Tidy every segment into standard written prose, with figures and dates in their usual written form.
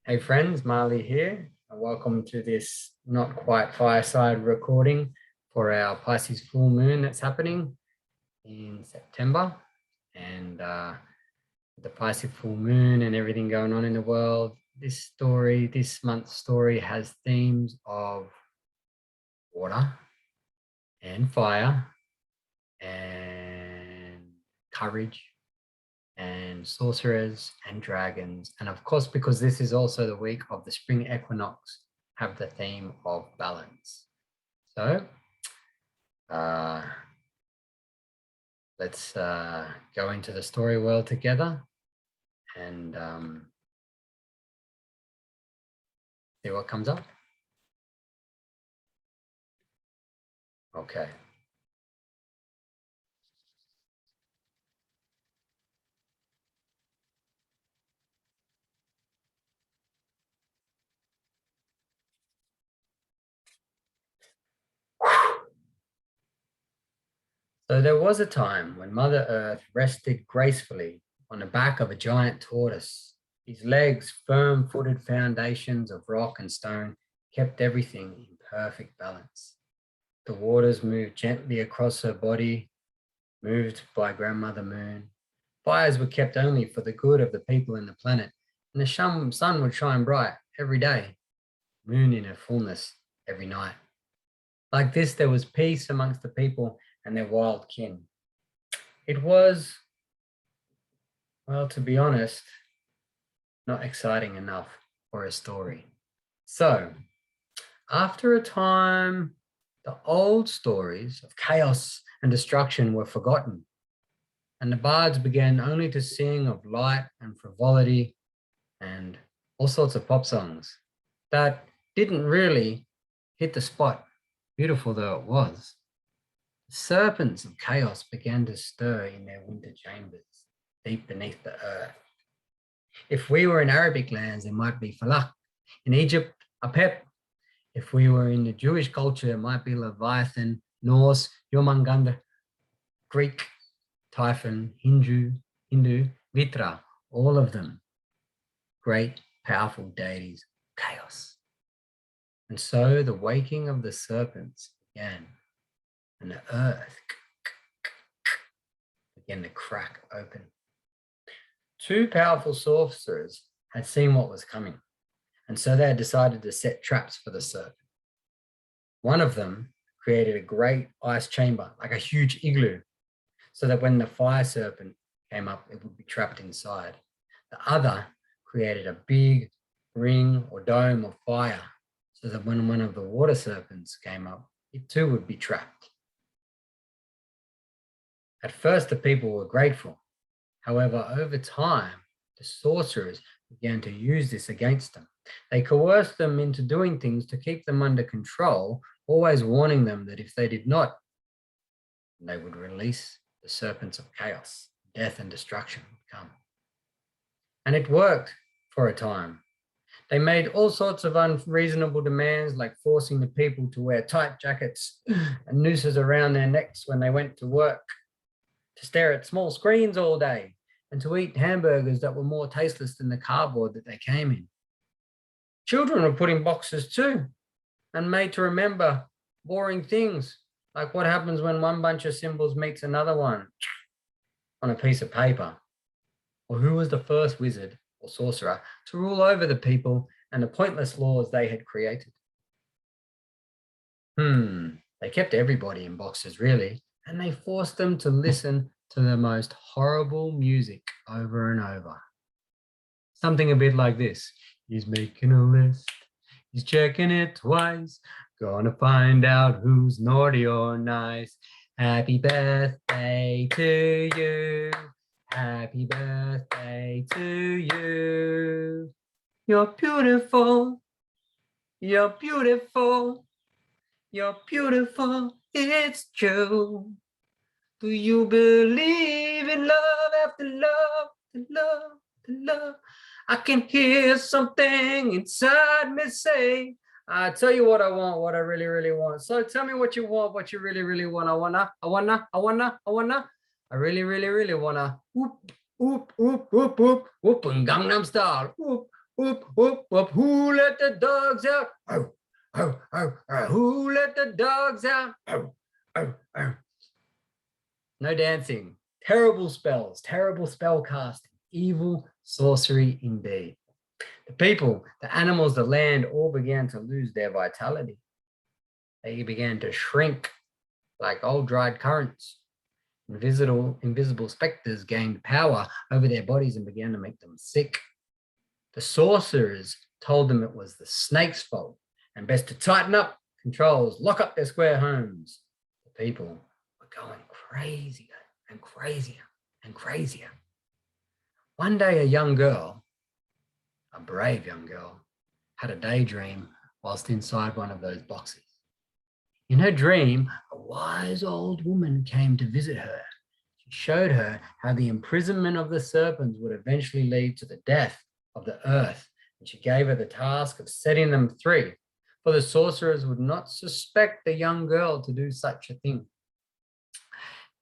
Hey friends, Marley here. Welcome to this not quite fireside recording for our Pisces full moon that's happening in September. And the Pisces full moon and everything going on in the world, this month's story has themes of water and fire and courage and sorcerers and dragons. And of course, because this is also the week of the spring equinox, have the theme of balance. So let's go into the story world together and see what comes up. Okay. So there was a time when Mother Earth rested gracefully on the back of a giant tortoise. His legs, firm-footed foundations of rock and stone, kept everything in perfect balance. The waters moved gently across her body, moved by Grandmother Moon. Fires were kept only for the good of the people in the planet, and the sun would shine bright every day, moon in her fullness every night. Like this, there was peace amongst the people and their wild kin. It was, well, to be honest, not exciting enough for a story. So, after a time, the old stories of chaos and destruction were forgotten, and the bards began only to sing of light and frivolity and all sorts of pop songs that didn't really hit the spot, beautiful though it was. The serpents of chaos began to stir in their winter chambers, deep beneath the earth. If we were in Arabic lands, it might be Falak. In Egypt, Apep. If we were in the Jewish culture, it might be Leviathan, Norse, Yomanganda, Greek, Typhon, Hindu, Vitra, all of them. Great, powerful deities, chaos. And so the waking of the serpents began, and the earth began to crack open. Two powerful sorcerers had seen what was coming, and so they had decided to set traps for the serpent. One of them created a great ice chamber, like a huge igloo, so that when the fire serpent came up, it would be trapped inside. The other created a big ring or dome of fire, so that when one of the water serpents came up, it too would be trapped. At first, the people were grateful. However, over time, the sorcerers began to use this against them. They coerced them into doing things to keep them under control, always warning them that if they did not, they would release the serpents of chaos. Death and destruction would come. And it worked for a time. They made all sorts of unreasonable demands, like forcing the people to wear tight jackets and nooses around their necks when they went to work, to stare at small screens all day, and to eat hamburgers that were more tasteless than the cardboard that they came in. Children were put in boxes too, and made to remember boring things, like what happens when one bunch of symbols meets another one on a piece of paper, or who was the first wizard or sorcerer to rule over the people and the pointless laws they had created. They kept everybody in boxes, really, and they forced them to listen to the most horrible music over and over. Something a bit like this. He's making a list, he's checking it twice, gonna find out who's naughty or nice. Happy birthday to you, happy birthday to you. You're beautiful, you're beautiful, you're beautiful, it's true. Do you believe in love after love, to love, to love? I can hear something inside me say, I tell you what I want, what I really, really want. So tell me what you want, what you really, really want. I wanna, I really, really, really wanna whoop, whoop, whoop, whoop, whoop, whoop, and Gangnam Style. Whoop, Whoop, whoop, whoop. Who let the dogs out? Oh, oh, oh, oh. Who let the dogs out? Oh, oh, oh. No dancing. Terrible spells, terrible spell casting, evil sorcery indeed. The people, the animals, the land all began to lose their vitality. They began to shrink like old dried currants. Invisible specters gained power over their bodies and began to make them sick. The sorcerers told them it was the snake's fault and best to tighten up controls, lock up their square homes. The people were going crazier and crazier and crazier. One day, a young girl, a brave young girl, had a daydream whilst inside one of those boxes. In her dream, a wise old woman came to visit her. She showed her how the imprisonment of the serpents would eventually lead to the death of the earth, and she gave her the task of setting them free, for the sorcerers would not suspect the young girl to do such a thing.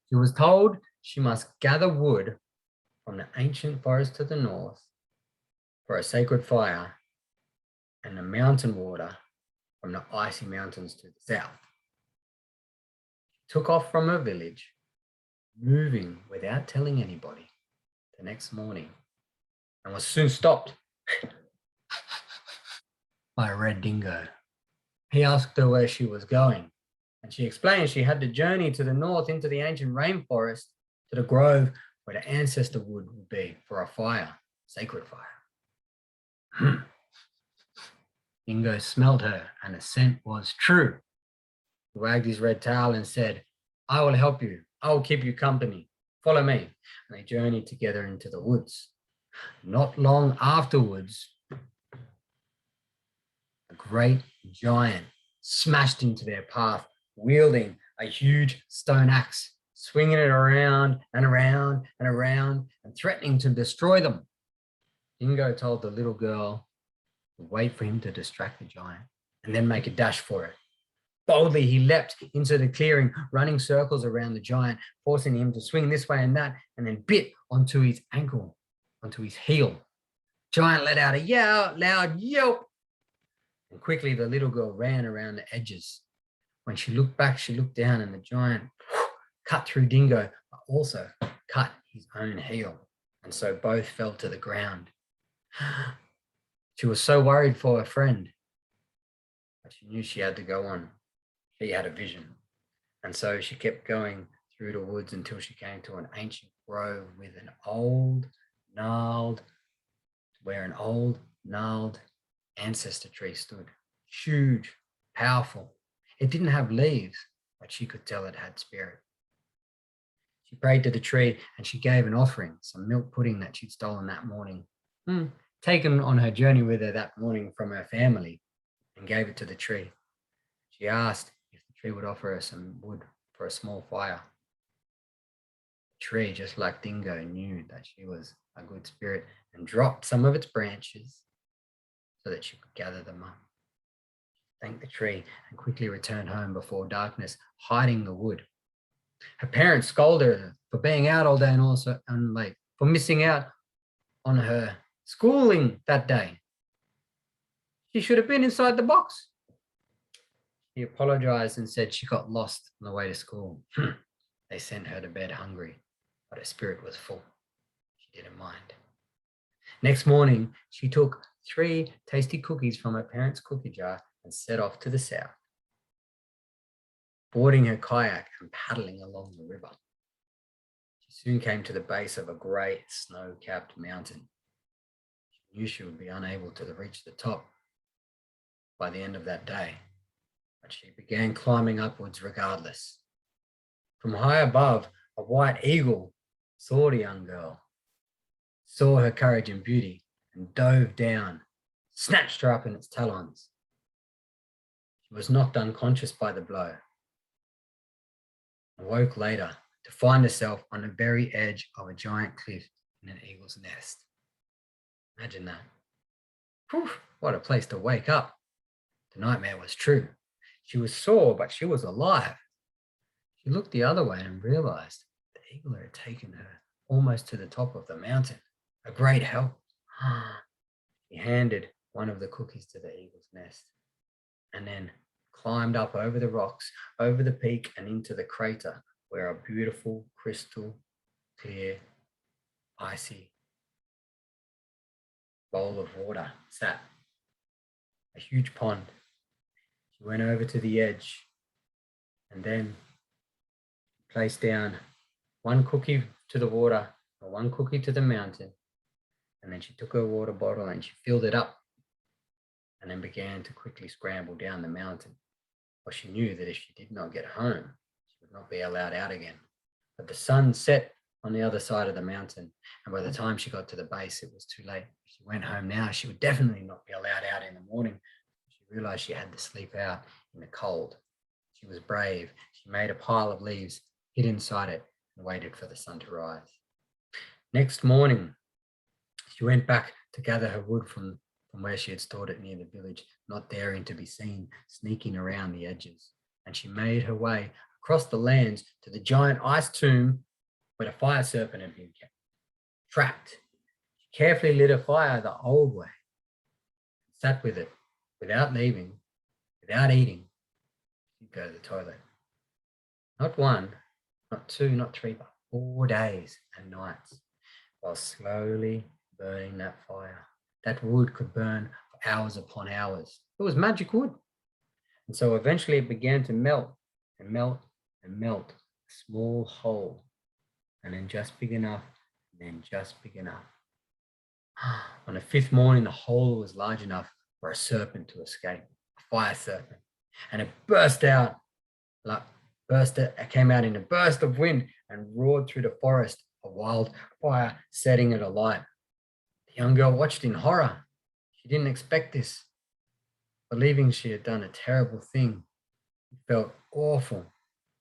She was told she must gather wood from the ancient forest to the north for a sacred fire and the mountain water from the icy mountains to the south. She took off from her village, moving without telling anybody the next morning, and was soon stopped by a red dingo. He asked her where she was going, and she explained she had to journey to the north into the ancient rainforest to the grove where the ancestor wood would be for a fire, sacred fire. Dingo smelled her, and the scent was true. He wagged his red tail and said, "I will help you. I will keep you company. Follow me." And they journeyed together into the woods. Not long afterwards, a great giant smashed into their path, wielding a huge stone axe, swinging it around and around and around and threatening to destroy them. Dingo told the little girl to wait for him to distract the giant and then make a dash for it. Boldly, he leapt into the clearing, running circles around the giant, forcing him to swing this way and that, and then bit onto his ankle, onto his heel. Giant let out a loud yelp, and quickly the little girl ran around the edges. When she looked back, she looked down, and the giant cut through Dingo, but also cut his own heel, and so both fell to the ground. She was so worried for her friend, but she knew she had to go on. She had a vision, and so she kept going through the woods until she came to an ancient grove with an old, gnarled ancestor tree stood. Huge, powerful. It didn't have leaves, but she could tell it had spirit. She prayed to the tree and she gave an offering, some milk pudding that she'd stolen that morning, taken on her journey with her that morning from her family, and gave it to the tree. She asked if the tree would offer her some wood for a small fire. The tree, just like Dingo, knew that she was a good spirit and dropped some of its branches so that she could gather them up. She thanked the tree and quickly returned home before darkness, hiding the wood. Her parents scolded her for being out all day and also late, for missing out on her schooling that day. She should have been inside the box. She apologized and said she got lost on the way to school. They sent her to bed hungry, but her spirit was full. She didn't mind. Next morning, she took 3 tasty cookies from her parents' cookie jar and set off to the south, boarding her kayak and paddling along the river. She soon came to the base of a great snow-capped mountain. She knew she would be unable to reach the top by the end of that day, but she began climbing upwards regardless. From high above, a white eagle saw the young girl, saw her courage and beauty, and dove down, snatched her up in its talons. She was knocked unconscious by the blow, and woke later to find herself on the very edge of a giant cliff in an eagle's nest. Imagine that. Whew, what a place to wake up. The nightmare was true. She was sore, but she was alive. She looked the other way and realized the eagle had taken her almost to the top of the mountain. A great help. He handed one of the cookies to the eagle's nest and then climbed up over the rocks, over the peak and into the crater where a beautiful, crystal clear, icy bowl of water sat, a huge pond. She went over to the edge and then placed down one cookie to the water and one cookie to the mountain. And then she took her water bottle and she filled it up and then began to quickly scramble down the mountain. For she knew that if she did not get home, she would not be allowed out again. But the sun set on the other side of the mountain, and by the time she got to the base, it was too late. If she went home now, she would definitely not be allowed out in the morning. She realized she had to sleep out in the cold. She was brave. She made a pile of leaves, hid inside it, and waited for the sun to rise. Next morning, she went back to gather her wood from where she had stored it near the village, not daring to be seen, sneaking around the edges. And she made her way across the lands to the giant ice tomb where the fire serpent had been kept, trapped. She carefully lit a fire the old way, sat with it, without leaving, without eating. She'd go to the toilet. Not one, not two, not three, but 4 days and nights, while slowly burning that fire. That wood could burn for hours upon hours. It was magic wood. And so eventually it began to melt and melt and melt, a small hole, and then just big enough, and then just big enough. On the 5th morning, the hole was large enough for a serpent to escape, a fire serpent. And it it came out in a burst of wind and roared through the forest, a wildfire setting it alight. The young girl watched in horror. She didn't expect this. Believing she had done a terrible thing, it felt awful.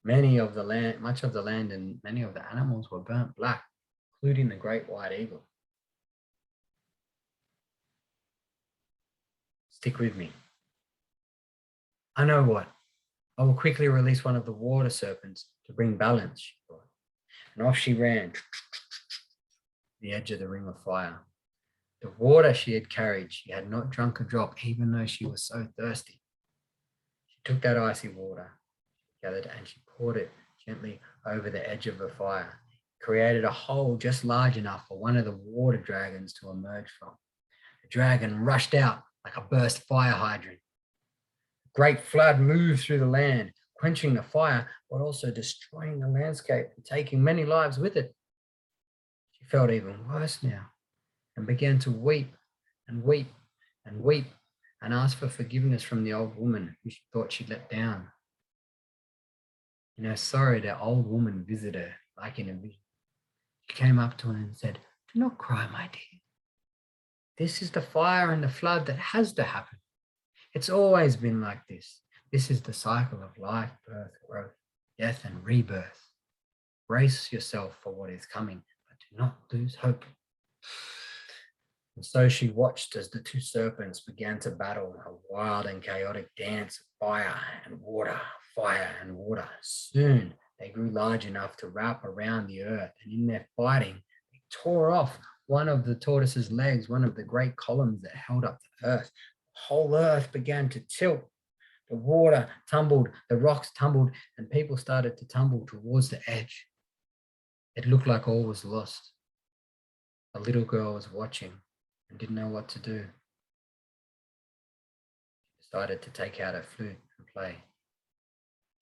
Much of the land and many of the animals were burnt black, including the great white eagle. Stick with me. I know what. I will quickly release one of the water serpents to bring balance, she thought. And off she ran, the edge of the ring of fire. The water she had carried, she had not drunk a drop, even though she was so thirsty. She took that icy water, she gathered, and she poured it gently over the edge of the fire, created a hole just large enough for one of the water dragons to emerge from. The dragon rushed out like a burst fire hydrant. A great flood moved through the land, quenching the fire, but also destroying the landscape and taking many lives with it. She felt even worse now, and began to weep and weep and weep and ask for forgiveness from the old woman who she thought she'd let down. In her sorrow, the old woman visited her like in a vision. She came up to her and said, "Do not cry, my dear. This is the fire and the flood that has to happen. It's always been like this. This is the cycle of life, birth, growth, death, and rebirth. Brace yourself for what is coming, but do not lose hope." And so she watched as the two serpents began to battle, a wild and chaotic dance of fire and water, fire and water. Soon they grew large enough to wrap around the earth, and in their fighting, they tore off one of the tortoise's legs, one of the great columns that held up the earth. The whole earth began to tilt. The water tumbled, the rocks tumbled, and people started to tumble towards the edge. It looked like all was lost. A little girl was watching and didn't know what to do. She decided to take out her flute and play.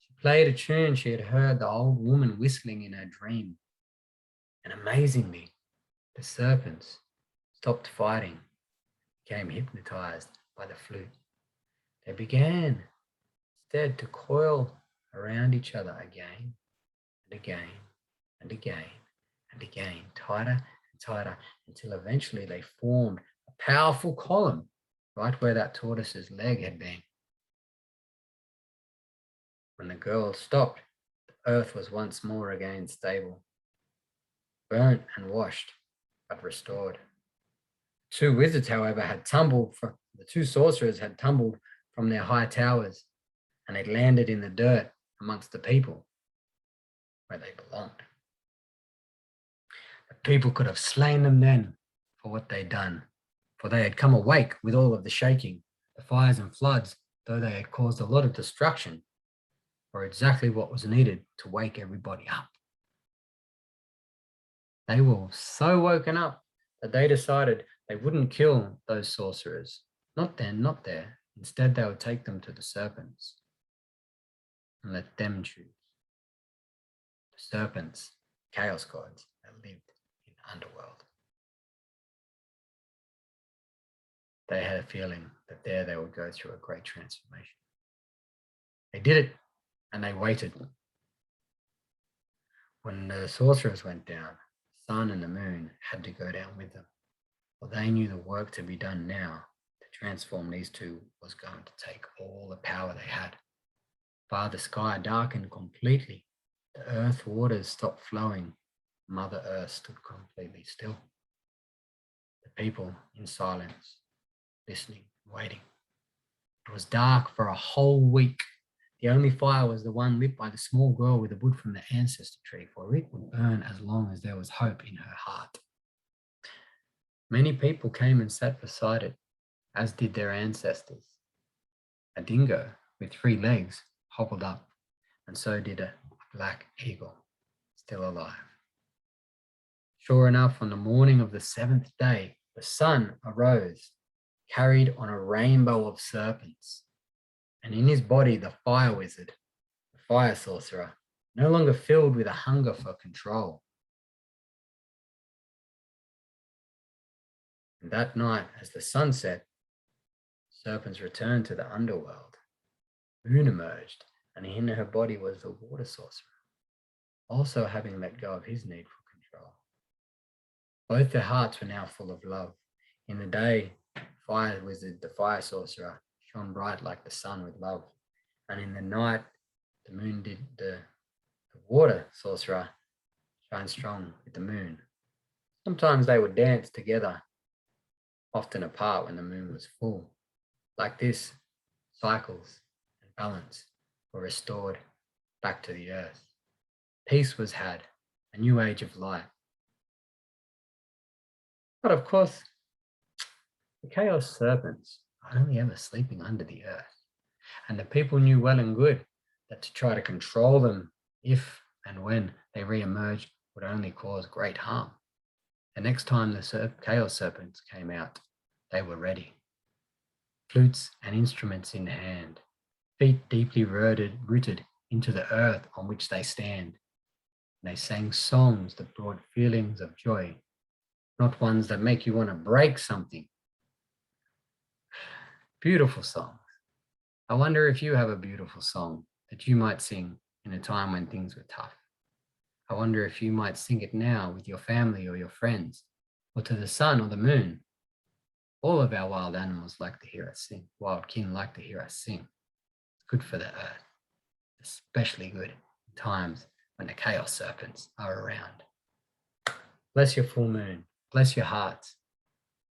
She played a tune she had heard the old woman whistling in her dream. And amazingly, the serpents stopped fighting, became hypnotized by the flute. They began instead to coil around each other again and again and again and again, tighter and tighter, until eventually they formed a powerful column right where that tortoise's leg had been. When the girl stopped, the earth was once more again stable, burnt and washed, but restored. The two wizards, however, the two sorcerers had tumbled from their high towers, and had landed in the dirt amongst the people where they belonged. The people could have slain them then for what they'd done, for they had come awake with all of the shaking, the fires and floods, though they had caused a lot of destruction, were exactly what was needed to wake everybody up. They were so woken up that they decided they wouldn't kill those sorcerers. Not then, not there. Instead, they would take them to the serpents and let them choose. The serpents, chaos gods that lived in the underworld. They had a feeling that there they would go through a great transformation. They did it, and they waited. When the sorcerers went down, the sun and the moon had to go down with them. Well, they knew the work to be done now to transform these two was going to take all the power they had. Far the sky darkened completely. The earth waters stopped flowing. Mother Earth stood completely still. The people in silence, listening, waiting. It was dark for a whole week. The only fire was the one lit by the small girl with the wood from the ancestor tree, for it would burn as long as there was hope in her heart. Many people came and sat beside it, as did their ancestors. A dingo with 3 legs hobbled up, and so did a black eagle, still alive. Sure enough, on the morning of the 7th day, the sun arose, carried on a rainbow of serpents, and in his body the fire wizard, the fire sorcerer, no longer filled with a hunger for control. And that night, as the sun set, serpents returned to the underworld. Moon emerged, and in her body was the water sorcerer, also having let go of his need for control. Both their hearts were now full of love. In the day, fire wizard, the fire sorcerer, shone bright like the sun with love. And in the night, the moon did the water sorcerer shine strong with the moon. Sometimes they would dance together, often apart when the moon was full. Like this, cycles and balance were restored back to the earth. Peace was had, a new age of light. But of course, the chaos serpents are only ever sleeping under the earth, and the people knew well and good that to try to control them if and when they re-emerged would only cause great harm. The next time the chaos serpents came out, they were ready. Flutes and instruments in hand, feet deeply rooted into the earth on which they stand. And they sang songs that brought feelings of joy, not ones that make you want to break something. Beautiful songs. I wonder if you have a beautiful song that you might sing in a time when things were tough. I wonder if you might sing it now with your family or your friends, or to the sun or the moon. All of our wild animals like to hear us sing. Wild kin like to hear us sing. It's good for the earth, especially good in times when the chaos serpents are around. Bless your full moon. Bless your hearts.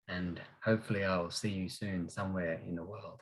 And hopefully I will see you soon somewhere in the world.